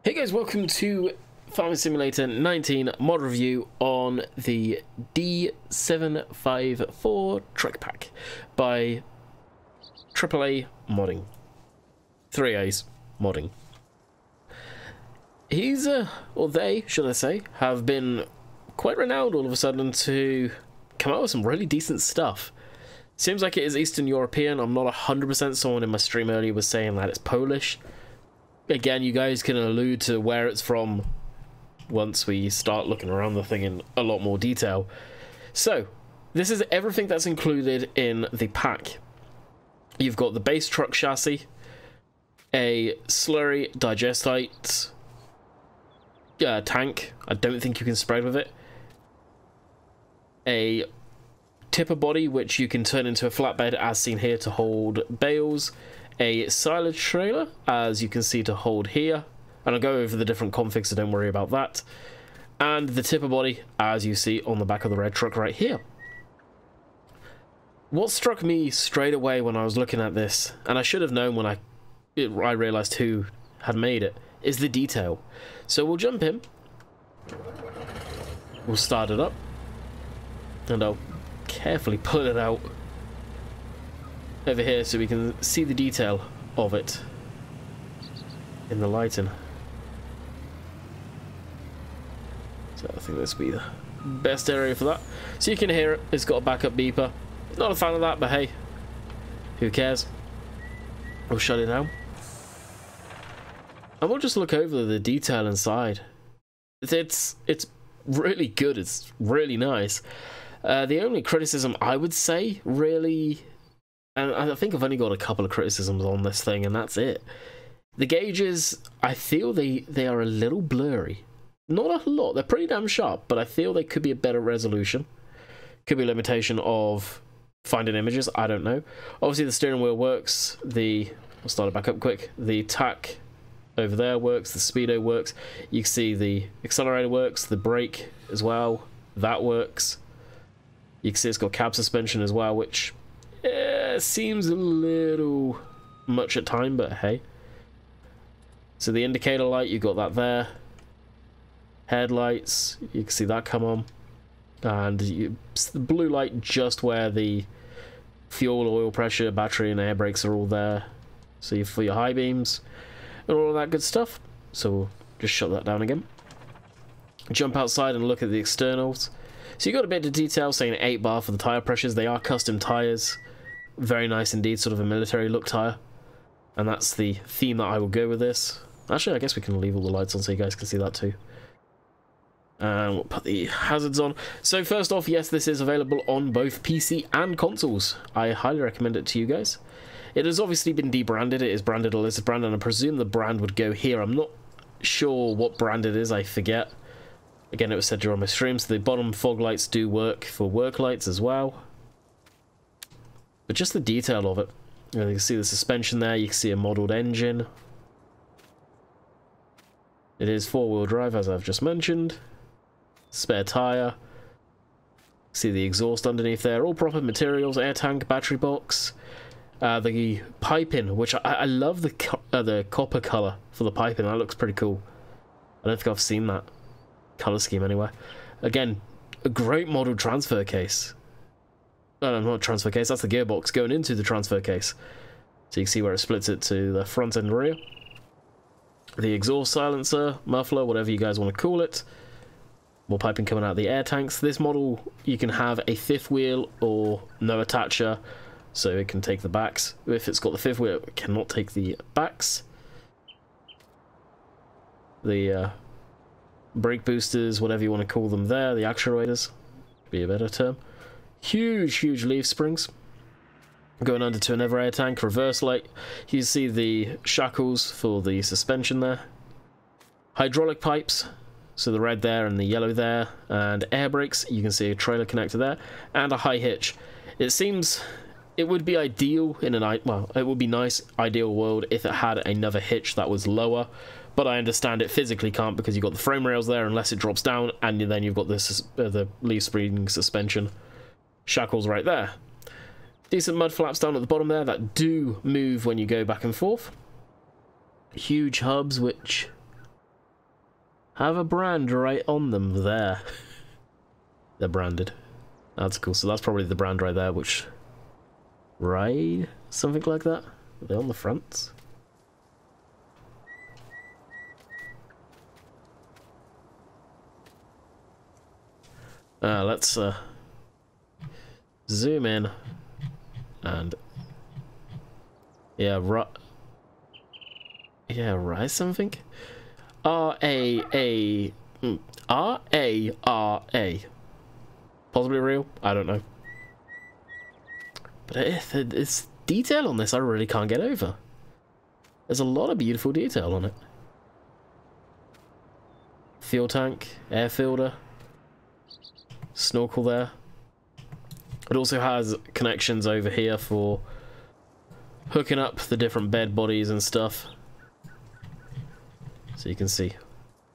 Hey guys, welcome to Farming Simulator 19 mod review on the D754 Trek Pack by AAA Modding. 3A's Modding. He's, or they, should I say, have been quite renowned all of a sudden to come out with some really decent stuff. Seems like it is Eastern European. I'm not 100%. Someone in my stream earlier was saying that it's Polish. Again, you guys can allude to where it's from once we start looking around the thing in a lot more detail. So, this is everything that's included in the pack. You've got the base truck chassis, a slurry digestite tank. I don't think you can spread with it. A tipper body, which you can turn into a flatbed as seen here to hold bales. A silage trailer, as you can see, to hold here, and I'll go over the different configs, so don't worry about that. And the tipper body, as you see on the back of the red truck right here. What struck me straight away when I was looking at this, and I should have known when I realized who had made it, is the detail. So we'll jump in, we'll start it up, and I'll carefully pull it out over here so we can see the detail of it in the lighting. So I think this will be the best area for that. So you can hear it. It's got a backup beeper. Not a fan of that, but hey, who cares? We'll shut it down. And we'll just look over the detail inside. It's really good. It's really nice. The only criticism I would say, really, and I think I've only got a couple of criticisms on this thing, and that's it. The gauges, I feel they are a little blurry. Not a lot, they're pretty damn sharp, but I feel they could be a better resolution. Could be a limitation of finding images, I don't know. Obviously the steering wheel works, I'll start it back up quick, the tack over there works, the speedo works, you can see the accelerator works, the brake as well, that works. You can see it's got cab suspension as well, which seems a little much at time, but hey. So the indicator light, you got that there. Headlights, you can see that come on. And the blue light just where the fuel, oil pressure, battery and air brakes are all there. So for your high beams and all of that good stuff. So we'll just shut that down again. Jump outside and look at the externals. So you got a bit of detail saying 8 bar for the tire pressures. They are custom tires. Very nice indeed, sort of a military look tire. And that's the theme that I will go with this. Actually, I guess we can leave all the lights on so you guys can see that too. And we'll put the hazards on. So first off, yes, this is available on both PC and consoles. I highly recommend it to you guys. It has obviously been debranded. It is branded Illicit brand, and I presume the brand would go here. I'm not sure what brand it is, I forget. Again, it was said during my streams. The bottom fog lights do work for work lights as well. But just the detail of it. You can see the suspension there. You can see a modelled engine. It is 4-wheel drive, as I've just mentioned. Spare tyre. See the exhaust underneath there. All proper materials. Air tank, battery box. The piping, which I love the copper colour for the piping. That looks pretty cool. I don't think I've seen that colour scheme anywhere. Again, a great model transfer case. No, not transfer case, that's the gearbox going into the transfer case. So you can see where it splits it to the front and rear. The exhaust silencer, muffler, whatever you guys want to call it. More piping coming out of the air tanks. This model, you can have a fifth wheel or no attacher, so it can take the backs. If it's got the fifth wheel, it cannot take the backs. The brake boosters, whatever you want to call them there, the actuators, be a better term. Huge leaf springs going under to another air tank. Reverse light, you see the shackles for the suspension there. Hydraulic pipes, so the red there and the yellow there, and air brakes. You can see a trailer connector there and a high hitch. It seems it would be ideal in it would be nice ideal world if it had another hitch that was lower, but I understand it physically can't because you've got the frame rails there unless it drops down, and then you've got this the leaf spring suspension shackles right there. Decent mud flaps down at the bottom there that do move when you go back and forth. Huge hubs, which have a brand right on them there. They're branded. That's cool. So that's probably the brand right there, which... Right? Something like that? Are they on the fronts? Let's zoom in and right something. R-A-A R-A-R-A. Possibly real? I don't know. But it's detail on this I really can't get over. There's a lot of beautiful detail on it. Fuel tank, air filter, snorkel there. It also has connections over here for hooking up the different bed bodies and stuff. So you can see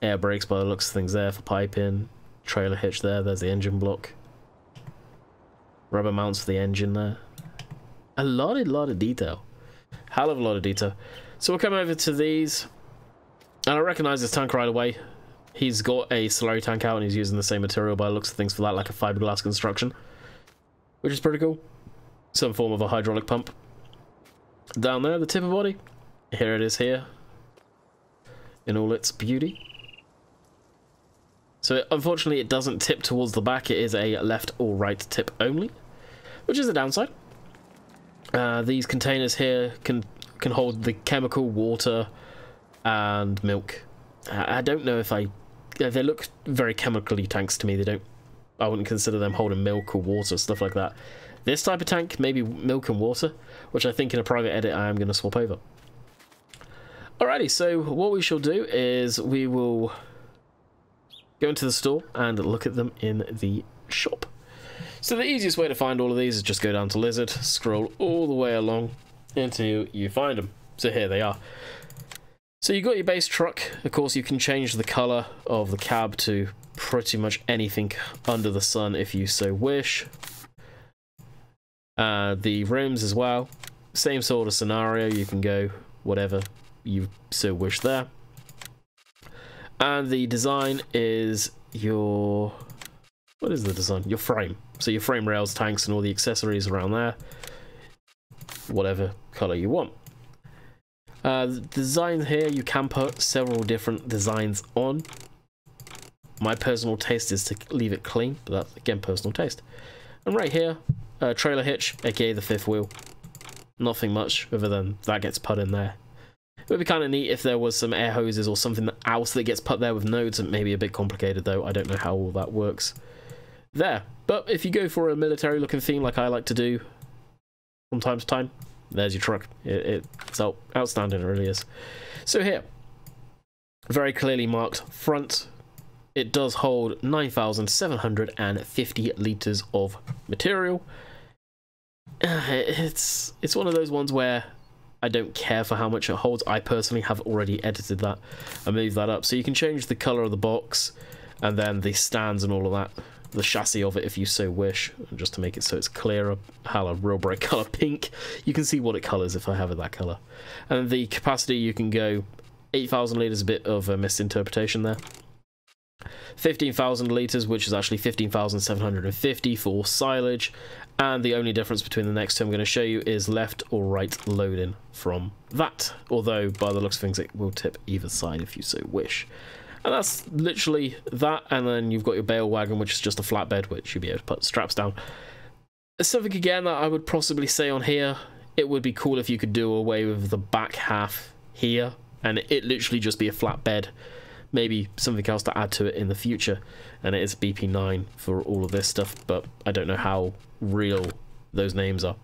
air brakes by the looks of things there for piping, trailer hitch there, there's the engine block. Rubber mounts for the engine there. A lot of detail. Hell of a lot of detail. So we'll come over to these. And I recognise this tank right away. He's got a slurry tank out and he's using the same material by the looks of things for that, like a fiberglass construction. Which is pretty cool. Some form of a hydraulic pump. Down there, the tipper body. Here it is here. In all its beauty. So unfortunately it doesn't tip towards the back. It is a left or right tip only. Which is a downside. These containers here can hold the chemical, water, and milk. I don't know if they look very chemically tanks to me. I wouldn't consider them holding milk or water, stuff like that. This type of tank, maybe milk and water, which I think in a private edit I am going to swap over. Alrighty, so what we shall do is we will go into the store and look at them in the shop. So the easiest way to find all of these is just go down to Lizard, scroll all the way along until you find them. So here they are. So you've got your base truck. Of course, you can change the colour of the cab to pretty much anything under the sun if you so wish. The rims as well. Same sort of scenario. You can go whatever you so wish there. And the design is your... What is the design? Your frame. So your frame rails, tanks, and all the accessories around there. Whatever colour you want. The design here, you can put several different designs on. My personal taste is to leave it clean, but that's, again, personal taste. And right here, trailer hitch, aka the fifth wheel. Nothing much other than that gets put in there. It would be kind of neat if there was some air hoses or something else that gets put there with nodes. It may be a bit complicated though, I don't know how all that works. There, but if you go for a military looking theme like I like to do from time to time, there's your truck. It's outstanding, it really is. So here, very clearly marked front. It does hold 9,750 litres of material. It's one of those ones where I don't care for how much it holds. I personally have already edited that and moved that up. So you can change the colour of the box and then the stands and all of that. The chassis of it if you so wish, just to make it so it's clearer. A real bright colour pink. You can see what it colours if I have it that colour. And the capacity, you can go 8,000 litres, a bit of a misinterpretation there. 15,000 litres, which is actually 15,750 for silage. And the only difference between the next two I'm going to show you is left or right loading from that. Although, by the looks of things, it will tip either side if you so wish. And that's literally that, and then you've got your bale wagon, which is just a flatbed, which you'll be able to put straps down. Something again that I would possibly say on here, it would be cool if you could do away with the back half here, and it literally just be a flatbed. Maybe something else to add to it in the future, and it is BP9 for all of this stuff, but I don't know how real those names are.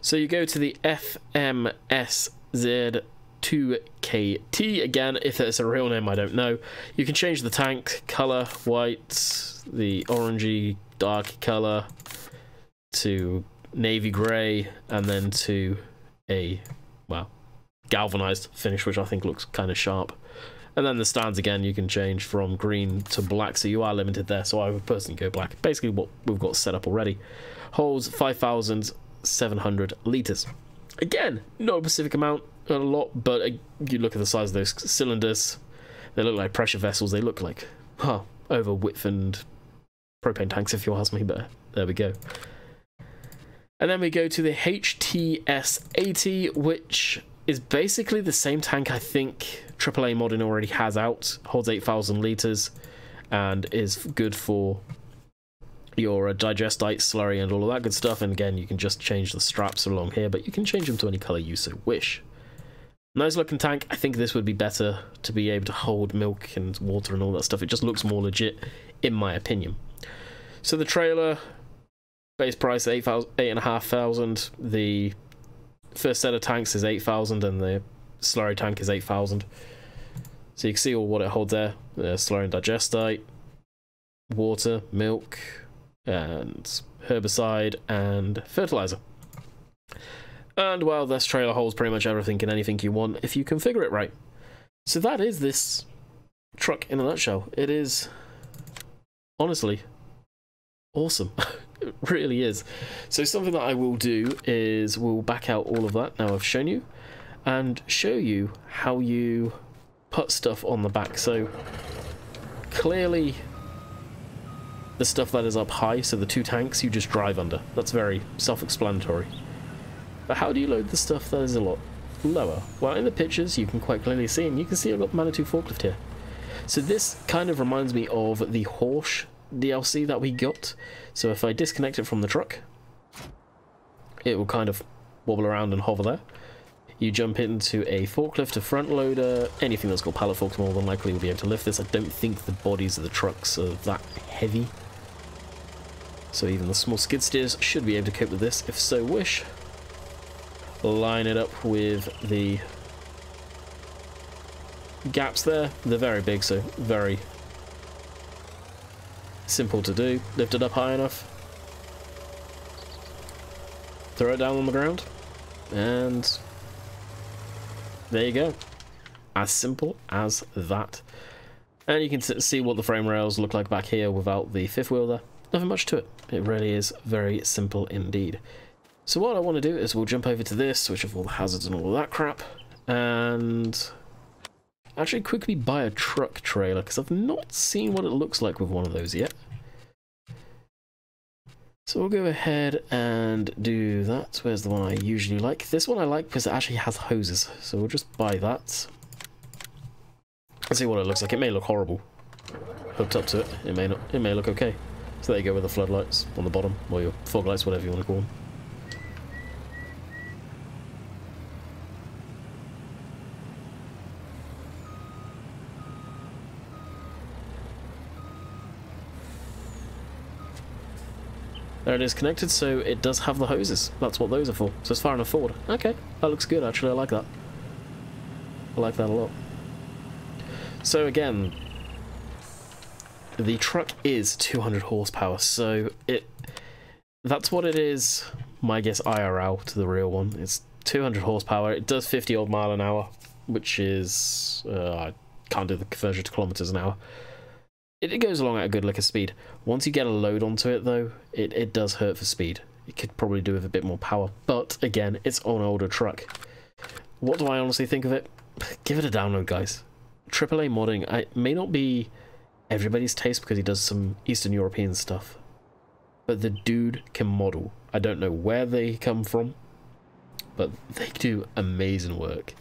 So you go to the FMSZ 2KT again. If it's a real name, I don't know. You can change the tank color, white, the orangey dark color to navy grey, and then to a, well, galvanized finish, which I think looks kind of sharp. And then the stands again, you can change from green to black, so you are limited there. So I would personally go black. Basically what we've got set up already. Holds 5,700 litres. Again, not a specific amount, not a lot, but you look at the size of those cylinders. They look like pressure vessels. They look like, over width and propane tanks, if you ask me, but there we go. And then we go to the HTS-80, which is basically the same tank I think AAA Modding already has out. Holds 8,000 litres and is good for your digestite, slurry, and all of that good stuff. And again, you can just change the straps along here, but you can change them to any colour you so wish. Nice looking tank. I think this would be better to be able to hold milk and water and all that stuff. It just looks more legit, in my opinion. So the trailer, base price 8,500. The first set of tanks is 8,000, and the slurry tank is 8,000. So you can see all what it holds there: slurry and digestite, water, milk, and herbicide and fertilizer. And well, this trailer holds pretty much everything and anything you want if you configure it right. So that is this truck in a nutshell. It is honestly awesome. It really is. So something that I will do is we'll back out all of that now I've shown you, and show you how you put stuff on the back. So clearly the stuff that is up high, so the two tanks, you just drive under. That's very self-explanatory. But how do you load the stuff that is a lot lower? Well, in the pictures you can quite clearly see, and you can see I've got the Manitou forklift here. So this kind of reminds me of the Horse DLC that we got. So if I disconnect it from the truck, it will kind of wobble around and hover there. You jump into a forklift, a front loader, anything that's got pallet forks more than likely will be able to lift this. I don't think the bodies of the trucks are that heavy, so even the small skid steers should be able to cope with this if so wish. Line it up with the gaps there. They're very big, so very simple to do. Lift it up high enough, throw it down on the ground, and there you go. As simple as that. And you can see what the frame rails look like back here without the fifth wheel there. Nothing much to it. It really is very simple indeed. So what I want to do is we'll jump over to this, switch off all the hazards and all of that crap, and actually quickly buy a truck trailer, because I've not seen what it looks like with one of those yet. So we'll go ahead and do that. Where's the one I usually like? This one I like because it actually has hoses, so we'll just buy that. Let's see what it looks like. It may look horrible hooked up to it. It may not. It may look okay. So there you go with the floodlights on the bottom, or your fog lights, whatever you want to call them. There it is connected, so it does have the hoses. That's what those are for. So it's far enough forward. Okay, that looks good actually, I like that. I like that a lot. So again, the truck is 200 horsepower, so that's what it is, my guess IRL to the real one. It's 200 horsepower, it does 50 odd mile an hour, which is, I can't do the conversion to kilometers an hour. It goes along at a good lick of speed. Once you get a load onto it though, it does hurt for speed. It could probably do with a bit more power, but again, it's on an older truck. What do I honestly think of it? Give it a download, guys. AAA modding, it may not be everybody's taste because he does some Eastern European stuff, but the dude can model. I don't know where they come from, but they do amazing work.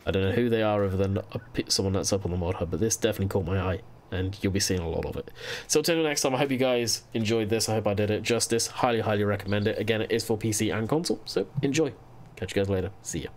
I don't know who they are other than someone that's up on the mod hub, but this definitely caught my eye, and you'll be seeing a lot of it. So until next time, I hope you guys enjoyed this. I hope I did it justice. Highly, highly recommend it. Again, it is for PC and console, so enjoy. Catch you guys later. See ya.